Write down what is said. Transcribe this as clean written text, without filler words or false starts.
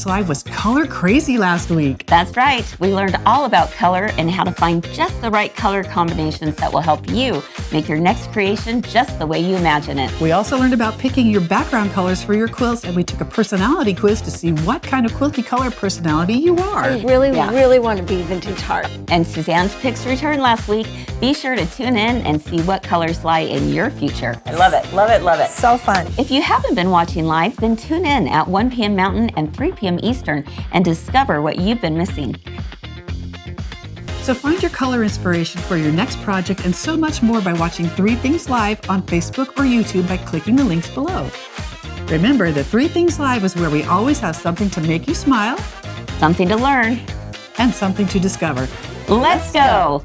Live was color crazy last week. That's right. We learned all about color and how to find just the right color combinations that will help you make your next creation just the way you imagine it. We also learned about picking your background colors for your quilts, and we took a personality quiz to see what kind of Quilty Color personality you are. I really want to be vintage Tart. And Suzanne's picks returned last week. Be sure to tune in and see what colors lie in your future. I love it, love it, love it. So fun. If you haven't been watching live, then tune in at 1 p.m. Mountain and 3 p.m. Eastern and discover what you've been missing. So find your color inspiration for your next project and so much more by watching 3 Things Live on Facebook or YouTube by clicking the links below. Remember that 3 Things Live is where we always have something to make you smile, Something to learn. and something to discover. Let's go.